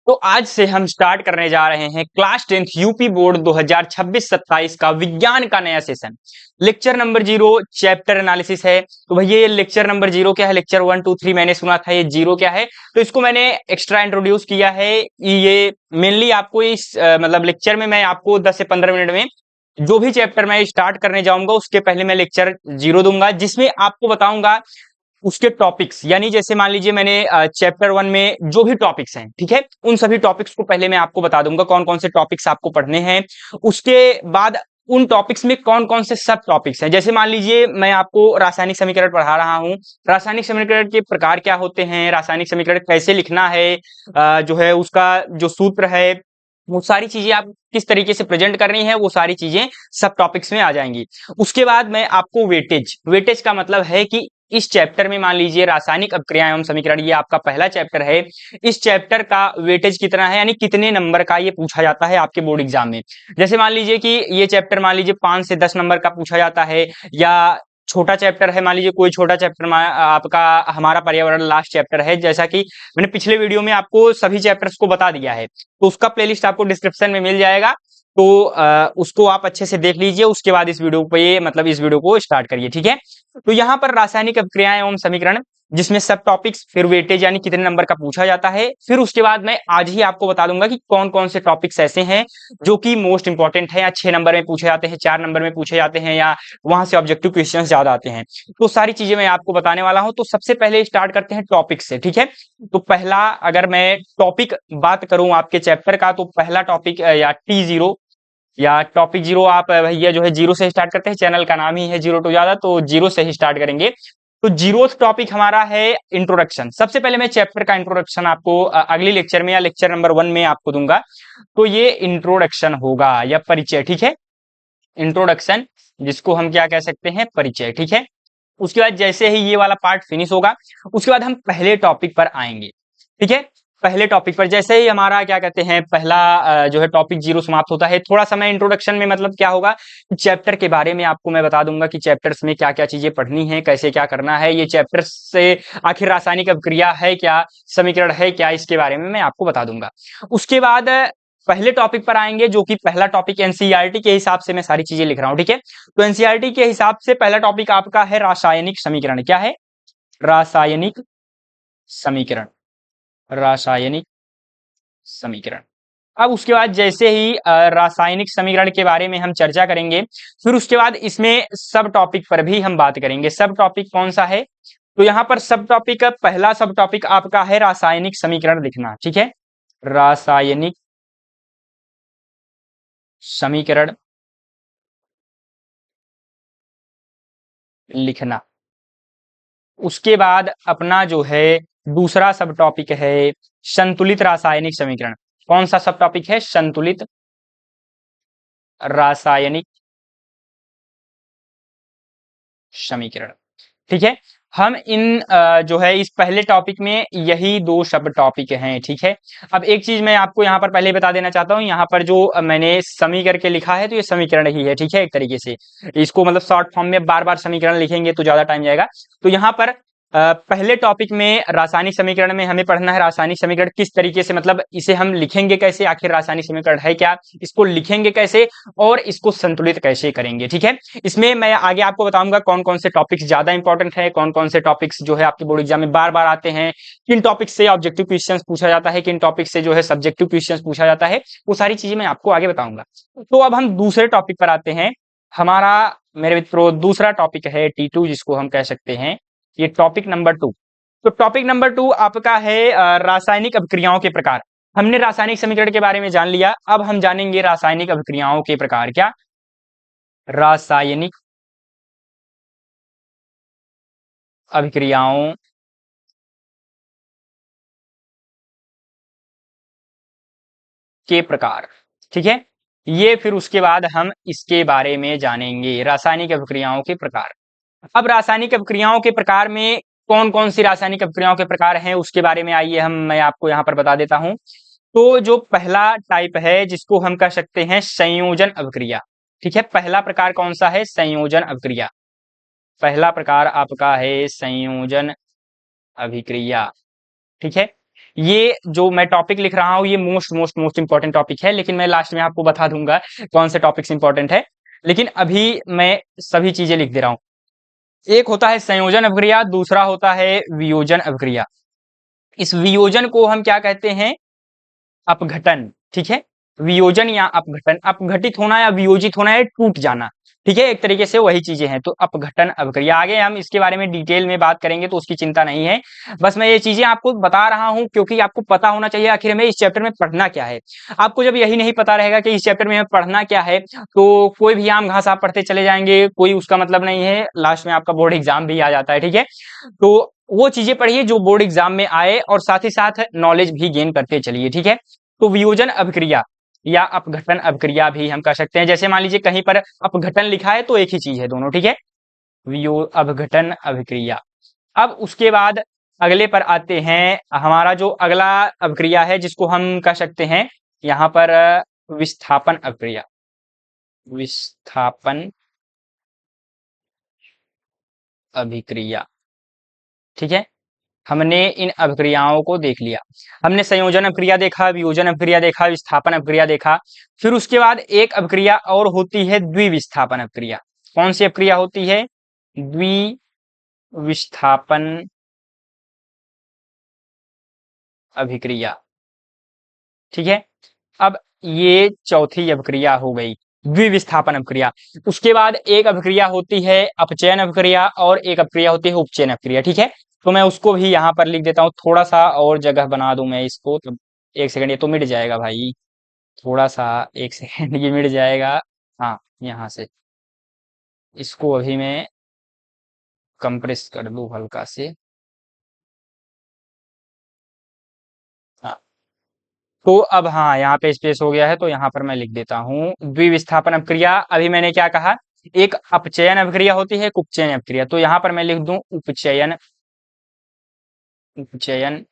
तो आज से हम स्टार्ट करने जा रहे हैं क्लास 10th यूपी बोर्ड 2026-27 का विज्ञान का नया session. Lecture number 0 chapter analysis है। तो भैया ये लेक्चर नंबर 0 क्या है? लेक्चर 1 2 3 मैंने सुना था, ये 0 क्या है? तो इसको मैंने एक्स्ट्रा इंट्रोड्यूस किया है। ये मेनली आपको इस मतलब लेक्चर में मैं आपको 10 से 15 मिनट में जो भी चैप्टर मैं स्टार्ट करने जाऊंगा उसके पहले मैं लेक्चर 0 दूंगा, जिसमें आपको बताऊंगा उसके टॉपिक्स। यानी जैसे मान लीजिए मैंने चैप्टर 1 में जो भी टॉपिक्स हैं, ठीक है, उन सभी टॉपिक्स को पहले मैं आपको बता दूंगा कौन कौन से टॉपिक्स आपको पढ़ने हैं। उसके बाद उन टॉपिक्स में कौन कौन से सब टॉपिक्स हैं। जैसे मान लीजिए मैं आपको रासायनिक समीकरण पढ़ा रहा हूं, रासायनिक समीकरण के प्रकार क्या होते हैं, रासायनिक समीकरण कैसे लिखना है, जो है उसका जो सूत्र है, वो सारी चीजें आप किस तरीके से प्रेजेंट करनी है, वो सारी चीजें सब टॉपिक्स में आ जाएंगी। उसके बाद मैं आपको वेटेज, वेटेज का मतलब है कि इस चैप्टर में मान लीजिए रासायनिक अभिक्रिया एवं समीकरण, ये आपका पहला चैप्टर है। इस चैप्टर का वेटेज कितना है, यानी कितने नंबर का ये पूछा जाता है आपके बोर्ड एग्जाम में। जैसे मान लीजिए कि ये चैप्टर मान लीजिए 5 से 10 नंबर का पूछा जाता है, या छोटा चैप्टर है, मान लीजिए कोई छोटा चैप्टर आपका हमारा पर्यावरण लास्ट चैप्टर है, जैसा कि मैंने पिछले वीडियो में आपको सभी चैप्टर्स को बता दिया है, तो उसका प्लेलिस्ट आपको डिस्क्रिप्शन में मिल जाएगा। तो उसको आप अच्छे से देख लीजिए, उसके बाद इस वीडियो पे मतलब इस वीडियो को स्टार्ट करिए, ठीक है। तो यहाँ पर रासायनिक अभिक्रियाएं एवं समीकरण, जिसमें सब टॉपिक्स, फिर वेटेज यानी कितने नंबर का पूछा जाता है, फिर उसके बाद मैं आज ही आपको बता दूंगा कि कौन कौन से टॉपिक्स ऐसे हैं जो कि मोस्ट इंपॉर्टेंट है, या 6 नंबर में पूछे जाते हैं, 4 नंबर में पूछे जाते हैं, या वहां से ऑब्जेक्टिव क्वेश्चन ज्यादा आते हैं। तो सारी चीजें मैं आपको बताने वाला हूं। तो सबसे पहले स्टार्ट करते हैं टॉपिक से, ठीक है। तो पहला, अगर मैं टॉपिक बात करूं आपके चैप्टर का, तो पहला टॉपिक या T0 या टॉपिक 0, आप भैया जो है 0 से स्टार्ट करते हैं, चैनल का नाम ही है जीरो टू ज्यादा, तो 0 से ही स्टार्ट करेंगे। तो 0th टॉपिक हमारा है इंट्रोडक्शन। सबसे पहले मैं चैप्टर का इंट्रोडक्शन आपको अगली लेक्चर में या लेक्चर नंबर 1 में आपको दूंगा। तो ये इंट्रोडक्शन होगा या परिचय, ठीक है। इंट्रोडक्शन, जिसको हम क्या कह सकते हैं, परिचय, ठीक है। उसके बाद जैसे ही ये वाला पार्ट फिनिश होगा, उसके बाद हम पहले टॉपिक पर आएंगे, ठीक है। पहले टॉपिक पर जैसे ही हमारा क्या कहते हैं पहला जो है टॉपिक 0 समाप्त होता है, थोड़ा सा मैं इंट्रोडक्शन में मतलब क्या होगा, चैप्टर के बारे में आपको मैं बता दूंगा कि चैप्टर्स में क्या क्या चीजें पढ़नी है, कैसे क्या करना है, ये चैप्टर से आखिर रासायनिक अभिक्रिया है क्या, समीकरण है क्या, इसके बारे में मैं आपको बता दूंगा। उसके बाद पहले टॉपिक पर आएंगे, जो कि पहला टॉपिक एनसीईआरटी के हिसाब से मैं सारी चीजें लिख रहा हूं, ठीक है। तो एनसीईआरटी के हिसाब से पहला टॉपिक आपका है रासायनिक समीकरण। क्या है? रासायनिक समीकरण, रासायनिक समीकरण। अब उसके बाद जैसे ही रासायनिक समीकरण के बारे में हम चर्चा करेंगे, फिर उसके बाद इसमें सब टॉपिक पर भी हम बात करेंगे। सब टॉपिक कौन सा है? तो यहाँ पर सब टॉपिक, पहला सब टॉपिक आपका है रासायनिक समीकरण लिखना, ठीक है। रासायनिक समीकरण लिखना। उसके बाद अपना जो है दूसरा सब टॉपिक है संतुलित रासायनिक समीकरण। कौन सा सब टॉपिक है? संतुलित रासायनिक समीकरण, ठीक है। हम इन जो है इस पहले टॉपिक में यही 2 सब टॉपिक हैं, ठीक है। अब एक चीज मैं आपको यहाँ पर पहले बता देना चाहता हूँ, यहाँ पर जो मैंने समी करके लिखा है, तो ये समीकरण ही है, ठीक है। एक तरीके से इसको मतलब शॉर्ट फॉर्म में बार बार समीकरण लिखेंगे तो ज्यादा टाइम जाएगा। तो यहाँ पर पहले टॉपिक में रासायनिक समीकरण में हमें पढ़ना है रासायनिक समीकरण किस तरीके से, मतलब इसे हम लिखेंगे कैसे, आखिर रासायनिक समीकरण है क्या, इसको लिखेंगे कैसे, और इसको संतुलित कैसे करेंगे, ठीक है। इसमें मैं आगे आपको बताऊंगा कौन कौन से टॉपिक्स ज्यादा इंपॉर्टेंट है, कौन कौन से टॉपिक्स जो है आपके बोर्ड एग्जाम में बार बार आते हैं, किन टॉपिक से ऑब्जेक्टिव क्वेश्चंस पूछा जाता है, किन टॉपिक से जो है सब्जेक्टिव क्वेश्चंस पूछा जाता है, वो सारी चीजें मैं आपको आगे बताऊंगा। तो अब हम दूसरे टॉपिक पर आते हैं। हमारा, मेरे मित्रों, दूसरा टॉपिक है T2, जिसको हम कह सकते हैं ये टॉपिक नंबर 2। तो टॉपिक नंबर 2 आपका है रासायनिक अभिक्रियाओं के प्रकार। हमने रासायनिक समीकरण के बारे में जान लिया, अब हम जानेंगे रासायनिक अभिक्रियाओं के प्रकार। क्या? रासायनिक अभिक्रियाओं के प्रकार, ठीक है। ये फिर उसके बाद हम इसके बारे में जानेंगे, रासायनिक अभिक्रियाओं के प्रकार। अब रासायनिक अभिक्रियाओं के प्रकार में कौन कौन सी रासायनिक अभिक्रियाओं के प्रकार हैं, उसके बारे में आइए मैं आपको यहाँ पर बता देता हूं। तो जो पहला टाइप है, जिसको हम कह सकते हैं संयोजन अभिक्रिया, ठीक है। पहला प्रकार कौन सा है? संयोजन अभिक्रिया। पहला प्रकार आपका है संयोजन अभिक्रिया, ठीक है। ये जो मैं टॉपिक लिख रहा हूँ ये मोस्ट इंपॉर्टेंट टॉपिक है, लेकिन मैं लास्ट में आपको बता दूंगा कौन से टॉपिक्स इंपॉर्टेंट है। लेकिन अभी मैं सभी चीजें लिख दे रहा हूँ। एक होता है संयोजन अभिक्रिया, दूसरा होता है वियोजन अभिक्रिया। इस वियोजन को हम क्या कहते हैं? अपघटन। ठीक है, वियोजन या अपघटन, अपघटित होना या वियोजित होना है टूट जाना। ठीक है, एक तरीके से वही चीजें हैं। तो अपघटन अभिक्रिया, आगे हम इसके बारे में डिटेल में बात करेंगे तो उसकी चिंता नहीं है। बस मैं ये चीजें आपको बता रहा हूं क्योंकि आपको पता होना चाहिए आखिर हमें इस चैप्टर में पढ़ना क्या है। आपको जब यही नहीं पता रहेगा कि इस चैप्टर में हमें पढ़ना क्या है, तो कोई भी आम घास आप पढ़ते चले जाएंगे, कोई उसका मतलब नहीं है। लास्ट में आपका बोर्ड एग्जाम भी आ जाता है। ठीक है, तो वो चीजें पढ़िए जो बोर्ड एग्जाम में आए और साथ ही साथ नॉलेज भी गेन करते चलिए। ठीक है, तो वियोजन अभिक्रिया या अपघटन अभिक्रिया भी हम कर सकते हैं। जैसे मान लीजिए कहीं पर अपघटन लिखा है तो एक ही चीज है दोनों। ठीक है, वियो अपघटन अभिक्रिया। अब उसके बाद अगले पर आते हैं। हमारा जो अगला अभिक्रिया है जिसको हम कह सकते हैं यहाँ पर विस्थापन अभिक्रिया। विस्थापन अभिक्रिया। ठीक है, हमने इन अभिक्रियाओं को देख लिया। हमने संयोजन अभिक्रिया देखा, वियोजन अभिक्रिया देखा, विस्थापन अभिक्रिया देखा। फिर उसके बाद एक अभिक्रिया और होती है द्विविस्थापन अभिक्रिया। कौन सी अभिक्रिया होती है? द्विविस्थापन अभिक्रिया। ठीक है, अब ये चौथी अभिक्रिया हो गई द्विविस्थापन अभिक्रिया। उसके बाद एक अभिक्रिया होती है अपचयन अभिक्रिया और एक अभिक्रिया होती है उपचयन अभिक्रिया। ठीक है, तो मैं उसको भी यहाँ पर लिख देता हूँ, थोड़ा सा और जगह बना दूं मैं इसको। तो एक सेकंड, ये तो मिट जाएगा भाई, थोड़ा सा एक सेकंड ये मिट जाएगा। हाँ, यहाँ से इसको अभी मैं कंप्रेस कर दूं हल्का से। हाँ, तो अब हाँ यहाँ पे स्पेस हो गया है तो यहाँ पर मैं लिख देता हूँ द्विविस्थापन अभिक्रिया। अभी मैंने क्या कहा? एक अपचयन अभिक्रिया होती है, एक उपचयन अभिक्रिया। तो यहाँ पर मैं लिख दूं उपचयन, उपचयन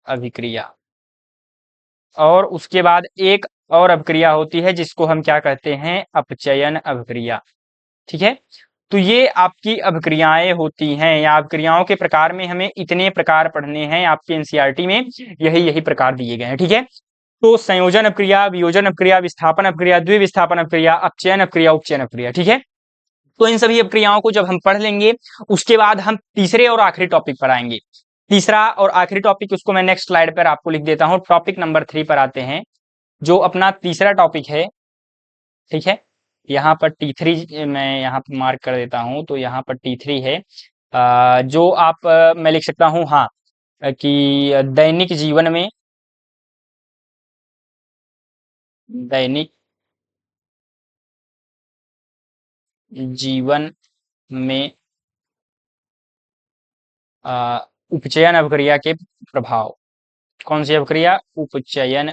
अभिक्रिया। और उसके बाद एक और अभिक्रिया होती है जिसको हम क्या कहते हैं? अपचयन अभिक्रिया। ठीक है, तो ये आपकी अभिक्रियाएं होती हैं या अभिक्रियाओं के प्रकार में हमें इतने प्रकार पढ़ने हैं। आपके एनसीईआरटी में यही यही प्रकार दिए गए हैं। ठीक है, तो संयोजन अभिक्रिया, वियोजन अभिक्रिया, विस्थापन अभिक्रिया, द्विविस्थापन अभिक्रिया, अपचयन अभिक्रिया, उपचयन अभिक्रिया। ठीक है, तो इन सभी अभिक्रियाओं को जब हम पढ़ लेंगे उसके बाद हम तीसरे और आखिरी टॉपिक पर आएंगे। तीसरा और आखिरी टॉपिक, उसको मैं नेक्स्ट स्लाइड पर आपको लिख देता हूं। टॉपिक नंबर 3 पर आते हैं, जो अपना तीसरा टॉपिक है। ठीक है, यहाँ पर T3 मैं यहाँ पर मार्क कर देता हूँ, तो यहाँ पर T3 है। जो आप मैं लिख सकता हूँ, हाँ, कि दैनिक जीवन में, दैनिक जीवन में उपचयन अभिक्रिया के प्रभाव। कौन सी अभिक्रिया? उपचयन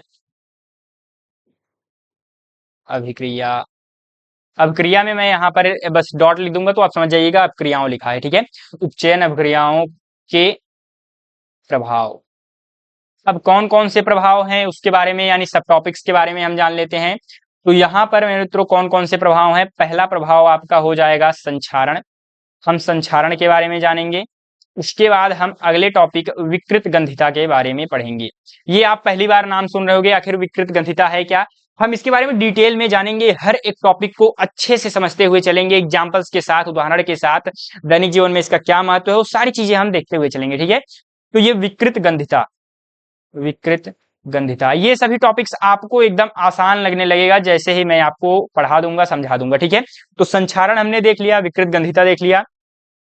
अभिक्रिया। अभिक्रिया में मैं यहाँ पर बस डॉट लिख दूंगा तो आप समझ जाइएगा अभिक्रियाओं लिखा है। ठीक है, उपचयन अभिक्रियाओं के प्रभाव। अब कौन कौन से प्रभाव हैं उसके बारे में, यानी सब टॉपिक्स के बारे में हम जान लेते हैं। तो यहाँ पर मेरे मित्रों कौन कौन से प्रभाव हैं? पहला प्रभाव आपका हो जाएगा संक्षारण। हम संक्षारण के बारे में जानेंगे। उसके बाद हम अगले टॉपिक विकृत ग्रंथिता के बारे में पढ़ेंगे। ये आप पहली बार नाम सुन रहे होगे, आखिर विकृत ग्रंथिता है क्या? हम इसके बारे में डिटेल में जानेंगे, हर एक टॉपिक को अच्छे से समझते हुए चलेंगे, एग्जाम्पल्स के साथ, उदाहरण के साथ, दैनिक जीवन में इसका क्या महत्व है, वो सारी चीजें हम देखते हुए चलेंगे। ठीक है, तो ये विकृत ग्रंथिता, विकृत ग्रंथिता, ये सभी टॉपिक्स आपको एकदम आसान लगने लगेगा जैसे ही मैं आपको पढ़ा दूंगा, समझा दूंगा। ठीक है, तो संक्षारण हमने देख लिया, विकृत ग्रंथिता देख लिया,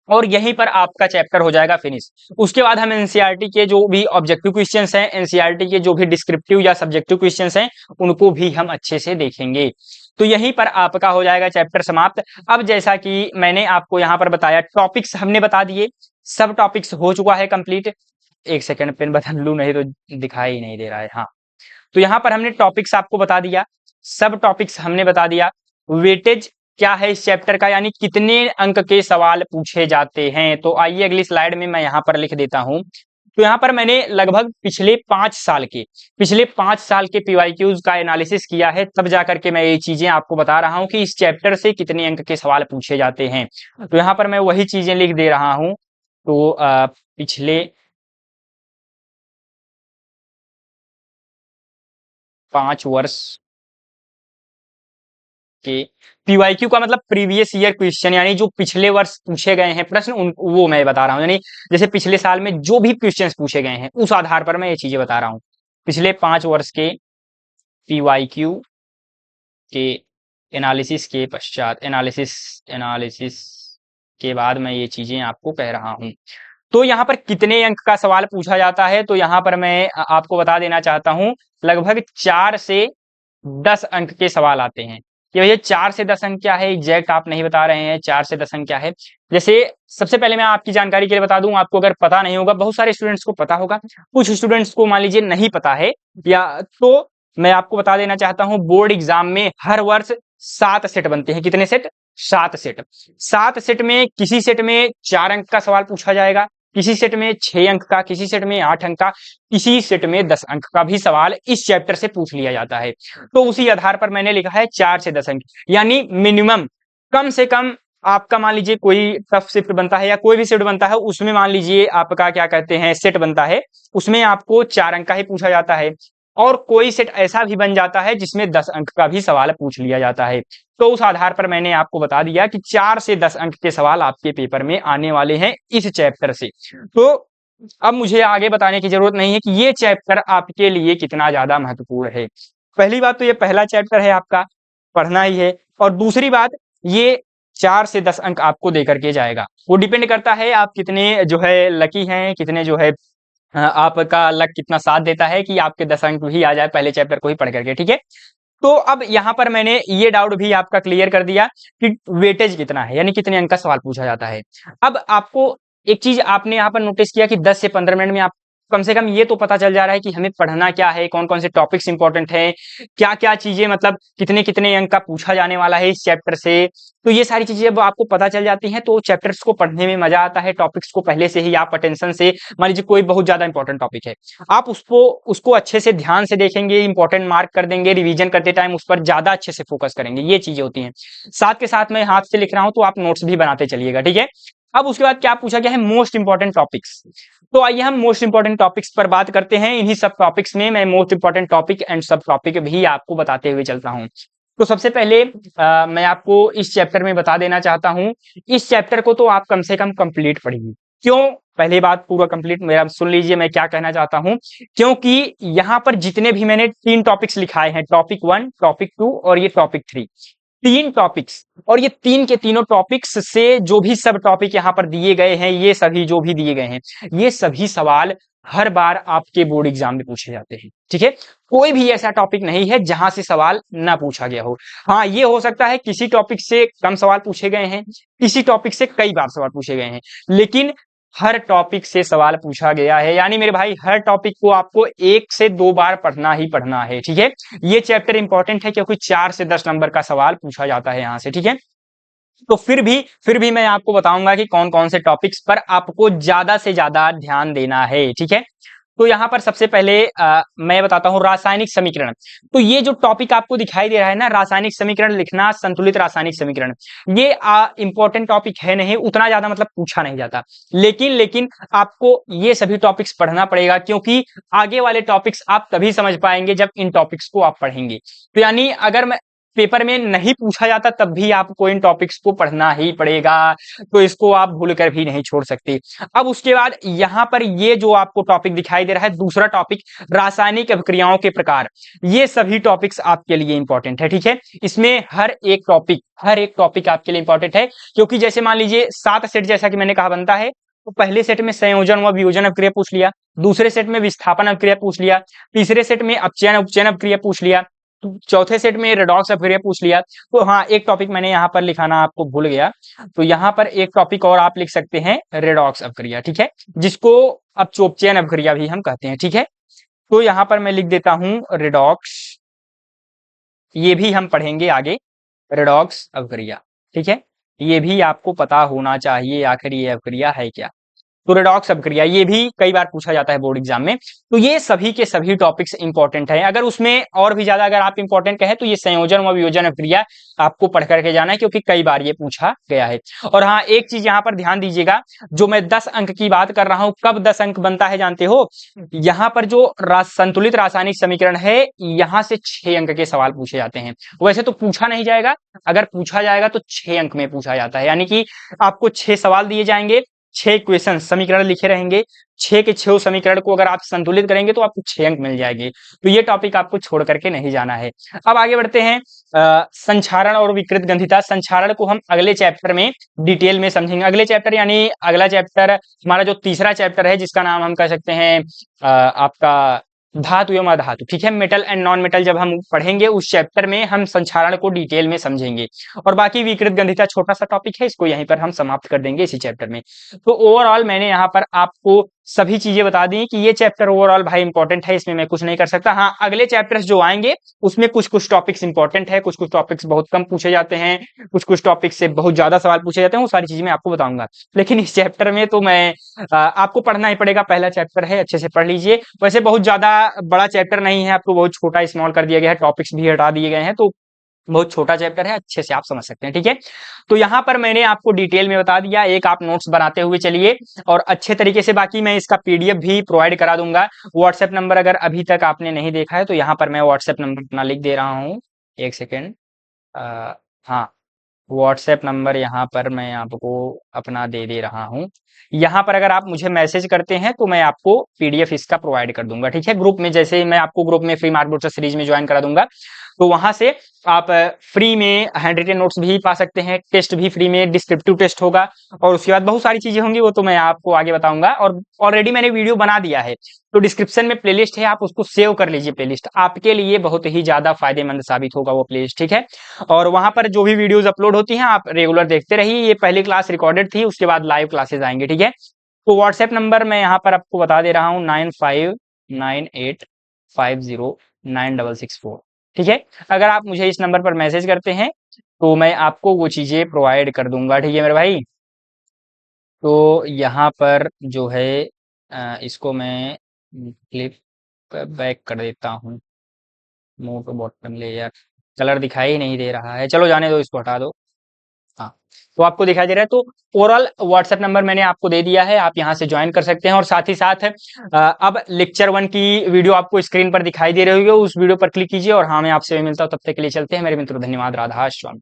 और यहीं पर आपका चैप्टर हो जाएगा फिनिश। उसके बाद हम एनसीईआरटी के जो भी ऑब्जेक्टिव क्वेश्चंस हैं, एनसीईआरटी के जो भी डिस्क्रिप्टिव या सब्जेक्टिव क्वेश्चंस हैं, उनको भी हम अच्छे से देखेंगे। तो यहीं पर आपका हो जाएगा चैप्टर समाप्त। अब जैसा कि मैंने आपको यहाँ पर बताया, टॉपिक्स हमने बता दिए, सब टॉपिक्स हो चुका है कंप्लीट। एक सेकंड, पेन बदल लूं नहीं तो दिखाई ही नहीं दे रहा है। हाँ, तो यहाँ पर हमने टॉपिक्स आपको बता दिया, सब टॉपिक्स हमने बता दिया। वेटेज क्या है इस चैप्टर का, यानी कितने अंक के सवाल पूछे जाते हैं। तो आइए अगली स्लाइड में मैं यहाँ पर लिख देता हूँ। तो यहाँ पर मैंने लगभग पिछले 5 साल के पीवाईक्यूज का एनालिसिस किया है, तब जाकर के मैं ये चीजें आपको बता रहा हूँ कि इस चैप्टर से कितने अंक के सवाल पूछे जाते हैं। तो यहाँ पर मैं वही चीजें लिख दे रहा हूँ। तो पिछले 5 वर्ष के पीवाईक्यू का मतलब प्रीवियस ईयर क्वेश्चन, यानी जो पिछले वर्ष पूछे गए हैं प्रश्न उन वो मैं बता रहा हूँ, यानी जैसे पिछले साल में जो भी क्वेश्चंस पूछे गए हैं उस आधार पर मैं ये चीजें बता रहा हूँ। पिछले 5 वर्ष के पीवाईक्यू के एनालिसिस के पश्चात एनालिसिस के बाद मैं ये चीजें आपको कह रहा हूँ। तो यहाँ पर कितने अंक का सवाल पूछा जाता है, तो यहाँ पर मैं आपको बता देना चाहता हूँ लगभग 4 से 10 अंक के सवाल आते हैं। कि भैया 4 से 10 अंक क्या है, एग्जैक्ट आप नहीं बता रहे हैं 4 से 10 अंक क्या है। जैसे सबसे पहले मैं आपकी जानकारी के लिए बता दूं, आपको अगर पता नहीं होगा, बहुत सारे स्टूडेंट्स को पता होगा, कुछ स्टूडेंट्स को मान लीजिए नहीं पता है, या तो मैं आपको बता देना चाहता हूं बोर्ड एग्जाम में हर वर्ष 7 सेट बनते हैं। कितने सेट? 7 सेट। 7 सेट में किसी सेट में 4 अंक का सवाल पूछा जाएगा, किसी सेट में 6 अंक का, किसी सेट में 8 अंक का, किसी सेट में 10 अंक का भी सवाल इस चैप्टर से पूछ लिया जाता है। तो उसी आधार पर मैंने लिखा है 4 से 10 अंक, यानी मिनिमम कम से कम आपका मान लीजिए कोई टफ शिफ्ट बनता है या कोई भी शिफ्ट बनता है, उसमें मान लीजिए आपका क्या कहते हैं सेट बनता है, उसमें आपको 4 अंक का ही पूछा जाता है। और कोई सेट ऐसा भी बन जाता है जिसमें 10 अंक का भी सवाल पूछ लिया जाता है। तो उस आधार पर मैंने आपको बता दिया कि 4 से 10 अंक के सवाल आपके पेपर में आने वाले हैं इस चैप्टर से। तो अब मुझे आगे बताने की जरूरत नहीं है कि ये चैप्टर आपके लिए कितना ज्यादा महत्वपूर्ण है। पहली बात तो ये पहला चैप्टर है, आपका पढ़ना ही है, और दूसरी बात ये 4 से 10 अंक आपको दे करके जाएगा। वो डिपेंड करता है आप कितने जो है लकी हैं, कितने जो है आपका लक कितना साथ देता है कि आपके 10 अंक भी आ जाए पहले चैप्टर को ही पढ़ करके, ठीक है। तो अब यहाँ पर मैंने ये डाउट भी आपका क्लियर कर दिया कि वेटेज कितना है, यानी कितने अंक का सवाल पूछा जाता है। अब आपको एक चीज आपने यहाँ पर नोटिस किया कि 10 से 15 मिनट में आप कम से कम ये तो पता चल जा रहा है कि हमें पढ़ना क्या है, कौन कौन से टॉपिक्स इंपॉर्टेंट हैं, क्या क्या चीजें मतलब कितने कितने अंक का पूछा जाने वाला है इस चैप्टर से। तो ये सारी चीजें जब आपको पता चल जाती हैं तो चैप्टर्स को पढ़ने में मजा आता है। टॉपिक्स को पहले से ही आप अटेंशन से, मान लीजिए कोई बहुत ज्यादा इंपॉर्टेंट टॉपिक है, आप उसको अच्छे से ध्यान से देखेंगे, इंपॉर्टेंट मार्क कर देंगे, रिवीजन करते टाइम उस पर ज्यादा अच्छे से फोकस करेंगे, ये चीजें होती हैं। साथ के साथ मैं हाथ से लिख रहा हूं तो आप नोट्स भी बनाते चलिएगा, ठीक है। अब उसके बाद क्या पूछा गया है, मोस्ट इंपॉर्टेंट टॉपिक्स। तो आइए हम मोस्ट इंपॉर्टेंट टॉपिक्स पर बात करते हैं। इन्हीं सब टॉपिक्स में मैं मोस्ट इंपॉर्टेंट टॉपिक एंड सब टॉपिक भी आपको बताते हुए चलता हूं। तो सबसे पहले मैं आपको इस चैप्टर में बता देना चाहता हूं, इस चैप्टर को तो आप कम से कम कंप्लीट पढ़िए। क्यों? पहली बात पूरा कंप्लीट मेरा सुन लीजिए मैं क्या कहना चाहता हूं। क्योंकि यहां पर जितने भी मैंने 3 टॉपिक्स लिखाए हैं, टॉपिक 1, टॉपिक 2 और ये टॉपिक 3, 3 टॉपिक्स, और ये 3 के तीनों टॉपिक्स से जो भी सब टॉपिक यहाँ पर दिए गए हैं, ये सभी जो भी दिए गए हैं, ये सभी सवाल हर बार आपके बोर्ड एग्जाम में पूछे जाते हैं, ठीक है। कोई भी ऐसा टॉपिक नहीं है जहां से सवाल ना पूछा गया हो। हाँ, ये हो सकता है किसी टॉपिक से कम सवाल पूछे गए हैं, किसी टॉपिक से कई बार सवाल पूछे गए हैं, लेकिन हर टॉपिक से सवाल पूछा गया है। यानी मेरे भाई हर टॉपिक को आपको 1 से 2 बार पढ़ना ही पढ़ना है, ठीक है। ये चैप्टर इंपॉर्टेंट है क्योंकि 4 से 10 नंबर का सवाल पूछा जाता है यहाँ से, ठीक है। तो फिर भी मैं आपको बताऊंगा कि कौन कौन से टॉपिक्स पर आपको ज्यादा से ज्यादा ध्यान देना है, ठीक है। तो यहाँ पर सबसे पहले मैं बताता हूँ रासायनिक समीकरण। तो ये जो टॉपिक आपको दिखाई दे रहा है ना, रासायनिक समीकरण लिखना, संतुलित रासायनिक समीकरण, ये इंपॉर्टेंट टॉपिक है नहीं, उतना ज्यादा मतलब पूछा नहीं जाता, लेकिन आपको ये सभी टॉपिक्स पढ़ना पड़ेगा, क्योंकि आगे वाले टॉपिक्स आप तभी समझ पाएंगे जब इन टॉपिक्स को आप पढ़ेंगे। तो यानी अगर मैं पेपर में नहीं पूछा जाता तब भी आपको इन टॉपिक्स को पढ़ना ही पड़ेगा, तो इसको आप भूल कर भी नहीं छोड़ सकते। अब उसके बाद यहाँ पर ये जो आपको टॉपिक दिखाई दे रहा है, दूसरा टॉपिक रासायनिक अभिक्रियाओं के प्रकार, ये सभी टॉपिक्स आपके लिए इंपॉर्टेंट है, ठीक है। इसमें हर एक टॉपिक आपके लिए इंपॉर्टेंट है, क्योंकि जैसे मान लीजिए 7 सेट जैसा कि मैंने कहा बनता है, तो पहले सेट में संयोजन व वियोजन अभिक्रिया पूछ लिया, दूसरे सेट में विस्थापन अभिक्रिया पूछ लिया, तीसरे सेट में अपचयन उपचयन अभिक्रिया पूछ लिया, चौथे सेट में रेडॉक्स अभिक्रिया पूछ लिया। तो हाँ, एक टॉपिक मैंने यहाँ पर लिखाना आपको भूल गया, तो यहाँ पर एक टॉपिक और आप लिख सकते हैं रेडॉक्स अभिक्रिया, ठीक है, जिसको अब चोपचयन अभिक्रिया भी हम कहते हैं, ठीक है। तो यहाँ पर मैं लिख देता हूं रेडॉक्स, ये भी हम पढ़ेंगे आगे, रेडॉक्स अभिक्रिया, ठीक है। ये भी आपको पता होना चाहिए आखिर ये अभिक्रिया है क्या। तो रेडॉक्स अभिक्रिया ये भी कई बार पूछा जाता है बोर्ड एग्जाम में। तो ये सभी के सभी टॉपिक्स इंपॉर्टेंट है। अगर उसमें और भी ज्यादा अगर आप इंपॉर्टेंट कहें तो ये संयोजन व वियोजन अभिक्रिया आपको पढ़ करके जाना है, क्योंकि कई बार ये पूछा गया है। और हाँ, एक चीज यहाँ पर ध्यान दीजिएगा, जो मैं 10 अंक की बात कर रहा हूं, कब 10 अंक बनता है जानते हो? यहाँ पर जो संतुलित रासायनिक समीकरण है, यहाँ से 6 अंक के सवाल पूछे जाते हैं। वैसे तो पूछा नहीं जाएगा, अगर पूछा जाएगा तो 6 अंक में पूछा जाता है, यानी कि आपको 6 सवाल दिए जाएंगे, 6 इक्वेशन समीकरण लिखे रहेंगे, 6 के 6 समीकरण को अगर आप संतुलित करेंगे तो आपको 6 अंक मिल जाएंगे। तो ये टॉपिक आपको छोड़ करके नहीं जाना है। अब आगे बढ़ते हैं, संक्षारण और विकृत गंधिता। संक्षारण को हम अगले चैप्टर में डिटेल में समझेंगे। अगले चैप्टर यानी अगला चैप्टर हमारा जो तीसरा चैप्टर है, जिसका नाम हम कह सकते हैं आपका धातु एवं अधातु, ठीक है, मेटल एंड नॉन मेटल, जब हम पढ़ेंगे उस चैप्टर में हम संक्षारण को डिटेल में समझेंगे। और बाकी विकृत गंधिता छोटा सा टॉपिक है, इसको यहीं पर हम समाप्त कर देंगे इसी चैप्टर में। तो ओवरऑल मैंने यहाँ पर आपको सभी चीजें बता दी कि ये चैप्टर ओवरऑल भाई इंपॉर्टेंट है, इसमें मैं कुछ नहीं कर सकता। हाँ, अगले चैप्टर्स जो आएंगे उसमें कुछ कुछ टॉपिक्स इंपॉर्टेंट है, कुछ कुछ टॉपिक्स बहुत कम पूछे जाते हैं, कुछ कुछ टॉपिक्स से बहुत ज्यादा सवाल पूछे जाते हैं, वो सारी चीजें मैं आपको बताऊंगा। लेकिन इस चैप्टर में तो मैं आपको पढ़ना ही पड़ेगा, पहला चैप्टर है, अच्छे से पढ़ लीजिए। वैसे बहुत ज्यादा बड़ा चैप्टर नहीं है, आपको बहुत छोटा स्मॉल कर दिया गया है, टॉपिक्स भी हटा दिए गए हैं, तो बहुत छोटा चैप्टर है, अच्छे से आप समझ सकते हैं, ठीक है। तो यहाँ पर मैंने आपको डिटेल में बता दिया, एक आप नोट्स बनाते हुए चलिए और अच्छे तरीके से। बाकी मैं इसका पीडीएफ भी प्रोवाइड करा दूंगा। व्हाट्सएप नंबर अगर अभी तक आपने नहीं देखा है तो यहाँ पर मैं व्हाट्सएप नंबर अपना लिख दे रहा हूँ, एक सेकेंड। हाँ, व्हाट्सएप नंबर यहाँ पर मैं आपको अपना दे रहा हूँ। यहाँ पर अगर आप मुझे मैसेज करते हैं तो मैं आपको पीडीएफ इसका प्रोवाइड कर दूंगा, ठीक है। ग्रुप में, जैसे मैं आपको ग्रुप में फ्री मार्क बूस्टर सीरीज में ज्वाइन करा दूंगा, तो वहां से आप फ्री में हैंड रिटन नोट्स भी पा सकते हैं, टेस्ट भी फ्री में, डिस्क्रिप्टिव टेस्ट होगा और उसके बाद बहुत सारी चीजें होंगी, वो तो मैं आपको आगे बताऊंगा। और ऑलरेडी मैंने वीडियो बना दिया है, तो डिस्क्रिप्शन में प्लेलिस्ट है, आप उसको सेव कर लीजिए। प्लेलिस्ट आपके लिए बहुत ही ज्यादा फायदेमंद साबित होगा वो प्लेलिस्ट, ठीक है। और वहां पर जो भी वीडियोस अपलोड होती हैं आप रेगुलर देखते रहिए। ये पहली क्लास रिकॉर्डेड थी, उसके बाद लाइव क्लासेस आएंगे, ठीक है। तो व्हाट्सएप नंबर मैं यहाँ पर आपको बता दे रहा हूँ, 9598509664, ठीक है। अगर आप मुझे इस नंबर पर मैसेज करते हैं तो मैं आपको वो चीजें प्रोवाइड कर दूंगा, ठीक है मेरे भाई। तो यहाँ पर जो है इसको मैं फ्लिप बैक कर देता हूँ, move to bottom layer, colour दिखाई नहीं दे रहा है, चलो जाने दो, इसको हटा दो। हाँ, तो आपको दिखाई दे रहा है। तो ओवरऑल व्हाट्सएप नंबर मैंने आपको दे दिया है, आप यहाँ से ज्वाइन कर सकते हैं। और साथ ही साथ अब लेक्चर 1 की वीडियो आपको स्क्रीन पर दिखाई दे रही होगी, उस वीडियो पर क्लिक कीजिए। और हाँ, मैं आपसे मिलता हूँ, तब तक के लिए चलते हैं मेरे मित्रों, धन्यवाद, राधा स्वामी।